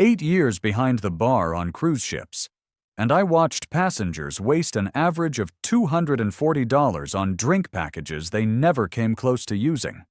8 years behind the bar on cruise ships, and I watched passengers waste an average of $240 on drink packages they never came close to using.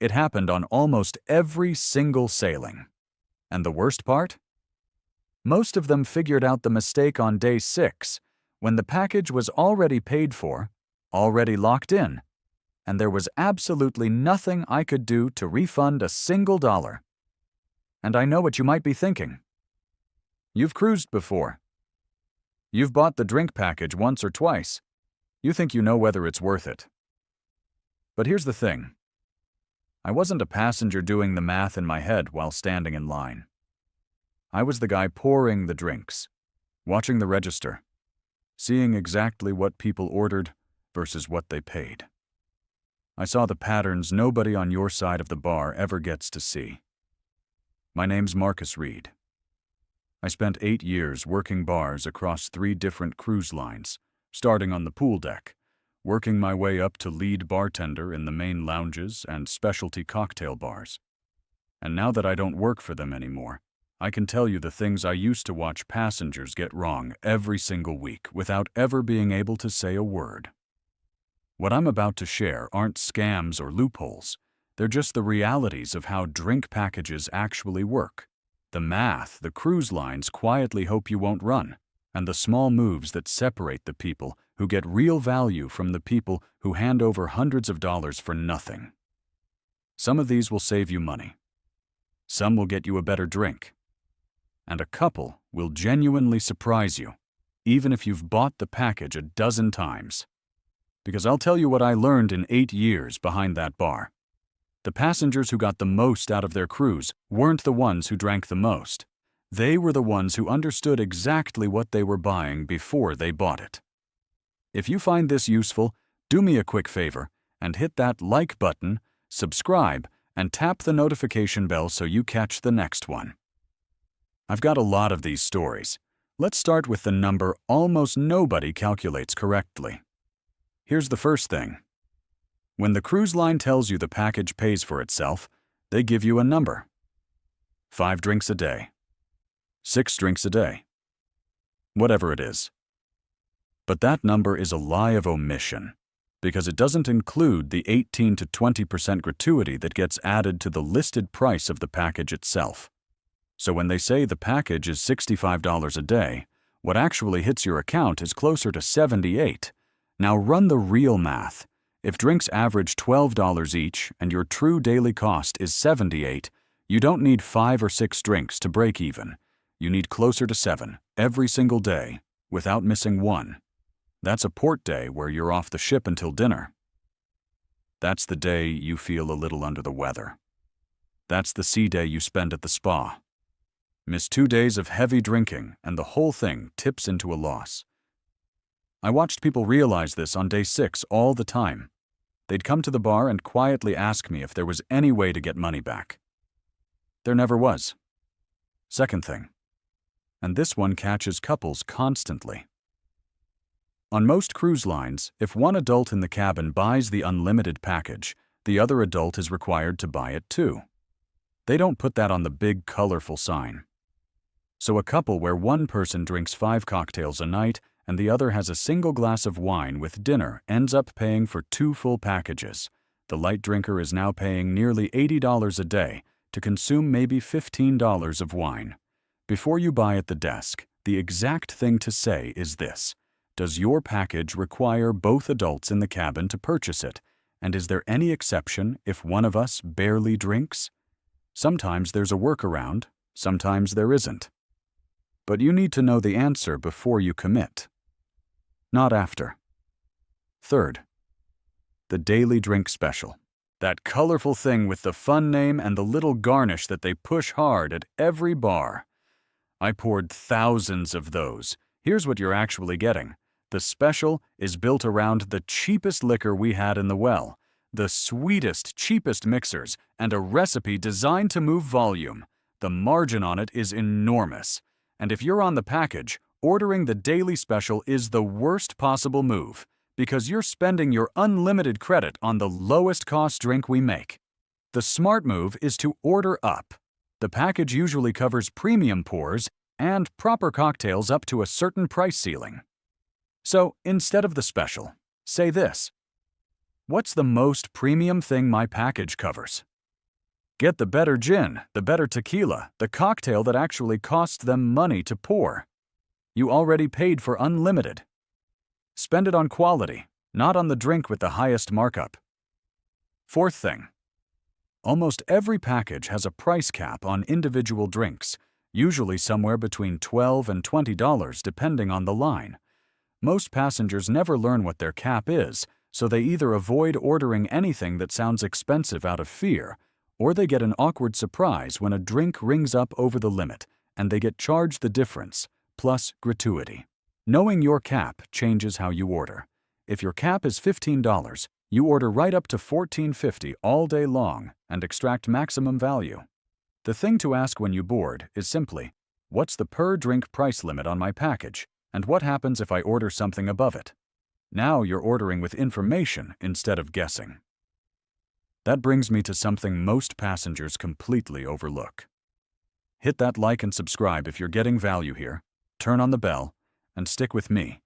It happened on almost every single sailing. And the worst part? Most of them figured out the mistake on day 6, when the package was already paid for, already locked in, and there was absolutely nothing I could do to refund a single dollar. And I know what you might be thinking. You've cruised before. You've bought the drink package once or twice. You think you know whether it's worth it. But here's the thing. I wasn't a passenger doing the math in my head while standing in line. I was the guy pouring the drinks, watching the register, seeing exactly what people ordered versus what they paid. I saw the patterns nobody on your side of the bar ever gets to see. My name's Marcus Reed. I spent 8 years working bars across 3 different cruise lines, starting on the pool deck, working my way up to lead bartender in the main lounges and specialty cocktail bars. And now that I don't work for them anymore, I can tell you the things I used to watch passengers get wrong every single week without ever being able to say a word. What I'm about to share aren't scams or loopholes. They're just the realities of how drink packages actually work, the math the cruise lines quietly hope you won't run, and the small moves that separate the people who get real value from the people who hand over hundreds of dollars for nothing. Some of these will save you money. Some will get you a better drink. And a couple will genuinely surprise you, even if you've bought the package a dozen times. Because I'll tell you what I learned in 8 years behind that bar. The passengers who got the most out of their cruise weren't the ones who drank the most. They were the ones who understood exactly what they were buying before they bought it. If you find this useful, do me a quick favor and hit that like button, subscribe, and tap the notification bell so you catch the next one. I've got a lot of these stories. Let's start with the number almost nobody calculates correctly. Here's the first thing. When the cruise line tells you the package pays for itself, they give you a number. 5 drinks a day. 6 drinks a day. Whatever it is. But that number is a lie of omission, because it doesn't include the 18 to 20% gratuity that gets added to the listed price of the package itself. So when they say the package is $65 a day, what actually hits your account is closer to $78. Now run the real math. If drinks average $12 each and your true daily cost is $78, you don't need 5 or 6 drinks to break even. You need closer to 7 every single day without missing one. That's a port day where you're off the ship until dinner. That's the day you feel a little under the weather. That's the sea day you spend at the spa. Miss 2 days of heavy drinking and the whole thing tips into a loss. I watched people realize this on day 6 all the time. They'd come to the bar and quietly ask me if there was any way to get money back. There never was. Second thing, and this one catches couples constantly. On most cruise lines, if one adult in the cabin buys the unlimited package, the other adult is required to buy it too. They don't put that on the big, colorful sign. So a couple where one person drinks 5 cocktails a night and the other has a single glass of wine with dinner ends up paying for 2 full packages. The light drinker is now paying nearly $80 a day to consume maybe $15 of wine. Before you buy at the desk, the exact thing to say is this: does your package require both adults in the cabin to purchase it? And is there any exception if one of us barely drinks? Sometimes there's a workaround, sometimes there isn't. But you need to know the answer before you commit, not after. Third, the daily drink special. That colorful thing with the fun name and the little garnish that they push hard at every bar. I poured thousands of those. Here's what you're actually getting. The special is built around the cheapest liquor we had in the well, the sweetest, cheapest mixers, and a recipe designed to move volume. The margin on it is enormous. And if you're on the package, ordering the daily special is the worst possible move, because you're spending your unlimited credit on the lowest cost drink we make. The smart move is to order up. The package usually covers premium pours and proper cocktails up to a certain price ceiling. So, instead of the special, say this: what's the most premium thing my package covers? Get the better gin, the better tequila, the cocktail that actually costs them money to pour. You already paid for unlimited. Spend it on quality, not on the drink with the highest markup. Fourth thing. Almost every package has a price cap on individual drinks, usually somewhere between $12 and $20 depending on the line. Most passengers never learn what their cap is, so they either avoid ordering anything that sounds expensive out of fear, or they get an awkward surprise when a drink rings up over the limit and they get charged the difference, plus gratuity. Knowing your cap changes how you order. If your cap is $15, you order right up to $14.50 all day long and extract maximum value. The thing to ask when you board is simply, what's the per drink price limit on my package, and what happens if I order something above it? Now you're ordering with information instead of guessing. That brings me to something most passengers completely overlook. Hit that like and subscribe if you're getting value here, turn on the bell, and stick with me,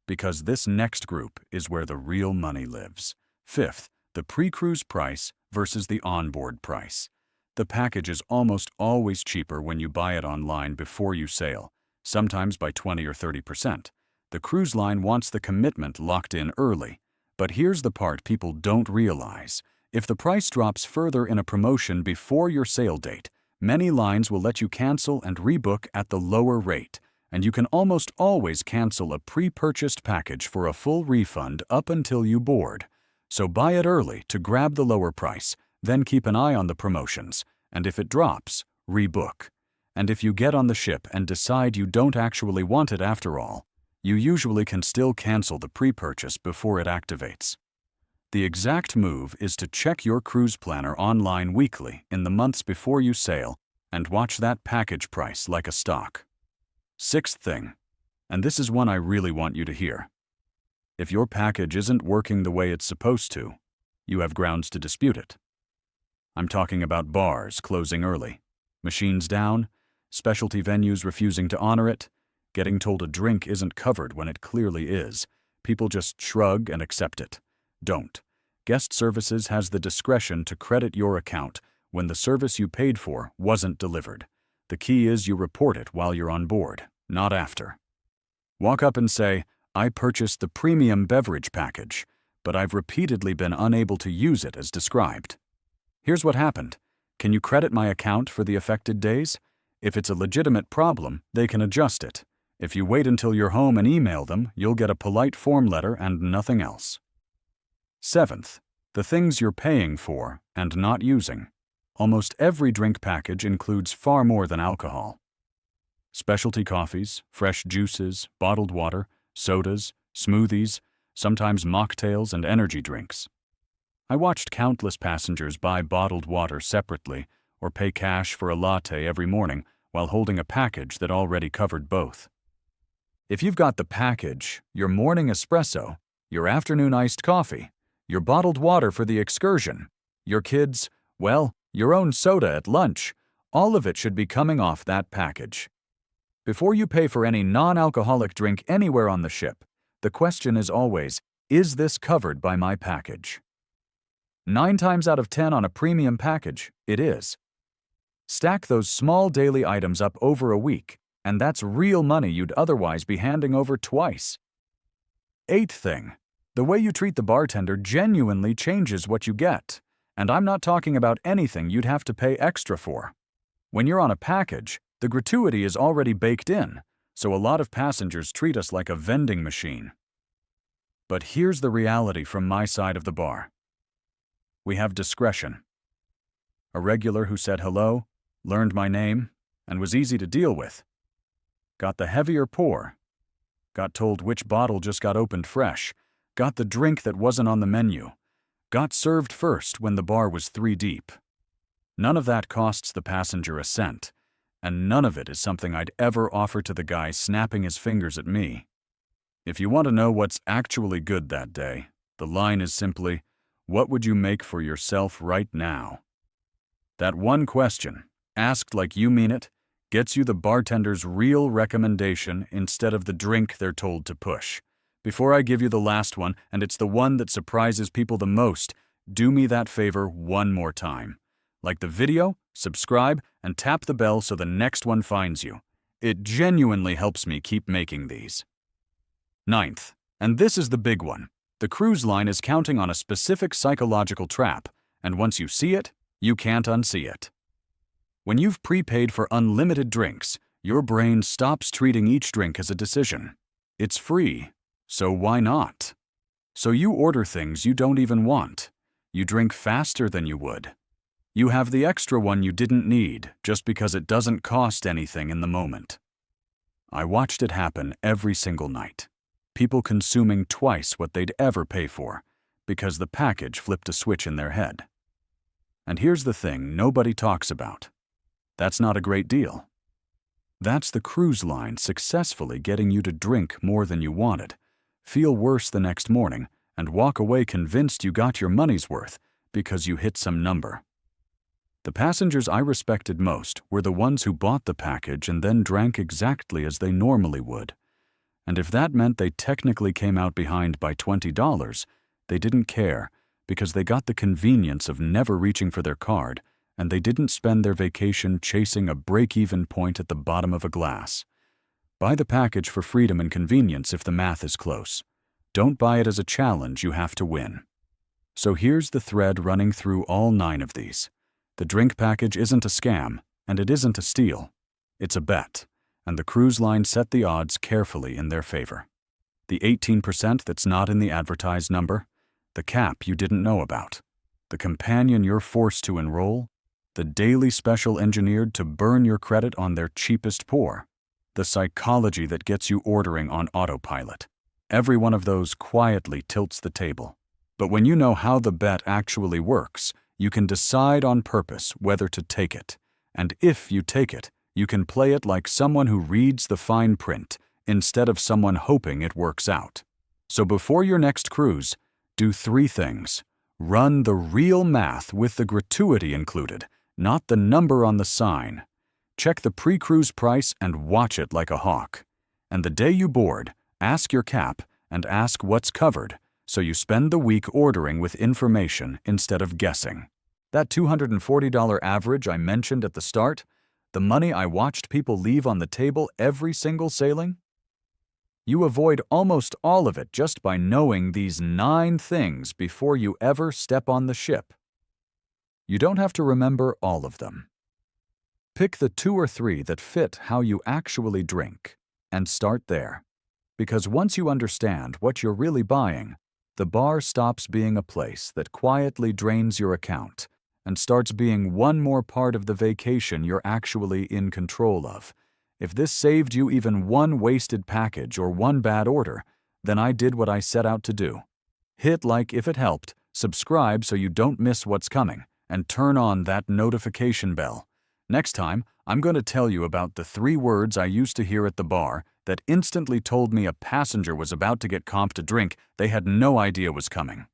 because this next group is where the real money lives. Fifth, the pre-cruise price versus the onboard price. The package is almost always cheaper when you buy it online before you sail, sometimes by 20 or 30%. The cruise line wants the commitment locked in early. But here's the part people don't realize. If the price drops further in a promotion before your sail date, many lines will let you cancel and rebook at the lower rate, and you can almost always cancel a pre-purchased package for a full refund up until you board. So buy it early to grab the lower price, then keep an eye on the promotions, and if it drops, rebook. And if you get on the ship and decide you don't actually want it after all, you usually can still cancel the pre-purchase before it activates. The exact move is to check your cruise planner online weekly in the months before you sail and watch that package price like a stock. Sixth thing, and this is one I really want you to hear. If your package isn't working the way it's supposed to, you have grounds to dispute it. I'm talking about bars closing early, machines down, specialty venues refusing to honor it, getting told a drink isn't covered when it clearly is. People just shrug and accept it. Don't. Guest Services has the discretion to credit your account when the service you paid for wasn't delivered. The key is you report it while you're on board, not after. Walk up and say, I purchased the premium beverage package, but I've repeatedly been unable to use it as described. Here's what happened. Can you credit my account for the affected days? If it's a legitimate problem, they can adjust it. If you wait until you're home and email them, you'll get a polite form letter and nothing else. Seventh, the things you're paying for and not using. Almost every drink package includes far more than alcohol. Specialty coffees, fresh juices, bottled water, sodas, smoothies, sometimes mocktails and energy drinks. I watched countless passengers buy bottled water separately or pay cash for a latte every morning while holding a package that already covered both. If you've got the package, your morning espresso, your afternoon iced coffee, your bottled water for the excursion, your kids, well, your own soda at lunch, all of it should be coming off that package. Before you pay for any non-alcoholic drink anywhere on the ship, the question is always, is this covered by my package? 9 times out of 10 on a premium package, it is. Stack those small daily items up over a week, and that's real money you'd otherwise be handing over twice. Eighth thing, the way you treat the bartender genuinely changes what you get, and I'm not talking about anything you'd have to pay extra for. When you're on a package, the gratuity is already baked in, so a lot of passengers treat us like a vending machine. But here's the reality from my side of the bar. We have discretion. A regular who said hello, learned my name, and was easy to deal with. Got the heavier pour. Got told which bottle just got opened fresh. Got the drink that wasn't on the menu. Got served first when the bar was 3 deep. None of that costs the passenger a cent, and none of it is something I'd ever offer to the guy snapping his fingers at me. If you want to know what's actually good that day, the line is simply, what would you make for yourself right now? That one question, Asked like you mean it gets you the bartender's real recommendation instead of the drink they're told to push. Before I give you the last one, and it's the one that surprises people the most, do me that favor one more time. Like the video, subscribe, and tap the bell so the next one finds you. It genuinely helps me keep making these. Ninth, and this is the big one. The cruise line is counting on a specific psychological trap, and once you see it, you can't unsee it. When you've prepaid for unlimited drinks, your brain stops treating each drink as a decision. It's free, so why not? So you order things you don't even want. You drink faster than you would. You have the extra one you didn't need just because it doesn't cost anything in the moment. I watched it happen every single night. People consuming twice what they'd ever pay for because the package flipped a switch in their head. And here's the thing nobody talks about. That's not a great deal. That's the cruise line successfully getting you to drink more than you wanted, feel worse the next morning, and walk away convinced you got your money's worth because you hit some number. The passengers I respected most were the ones who bought the package and then drank exactly as they normally would. And if that meant they technically came out behind by $20, they didn't care because they got the convenience of never reaching for their card, and they didn't spend their vacation chasing a break-even point at the bottom of a glass. Buy the package for freedom and convenience if the math is close. Don't buy it as a challenge you have to win. So here's the thread running through all 9 of these. The drink package isn't a scam, and it isn't a steal. It's a bet, and the cruise line set the odds carefully in their favor. The 18% that's not in the advertised number, the cap you didn't know about, the companion you're forced to enroll, the daily special engineered to burn your credit on their cheapest pour, the psychology that gets you ordering on autopilot. Every one of those quietly tilts the table. But when you know how the bet actually works, you can decide on purpose whether to take it. And if you take it, you can play it like someone who reads the fine print instead of someone hoping it works out. So before your next cruise, do 3 things. Run the real math with the gratuity included, not the number on the sign. Check the pre-cruise price and watch it like a hawk. And the day you board, ask your cap and ask what's covered, so you spend the week ordering with information instead of guessing. That $240 average I mentioned at the start, the money I watched people leave on the table every single sailing? You avoid almost all of it just by knowing these 9 things before you ever step on the ship. You don't have to remember all of them. Pick the 2 or 3 that fit how you actually drink, and start there. Because once you understand what you're really buying, the bar stops being a place that quietly drains your account and starts being one more part of the vacation you're actually in control of. If this saved you even one wasted package or one bad order, then I did what I set out to do. Hit like if it helped, subscribe so you don't miss what's coming, and turn on that notification bell. Next time, I'm going to tell you about the 3 words I used to hear at the bar that instantly told me a passenger was about to get comped a drink they had no idea was coming.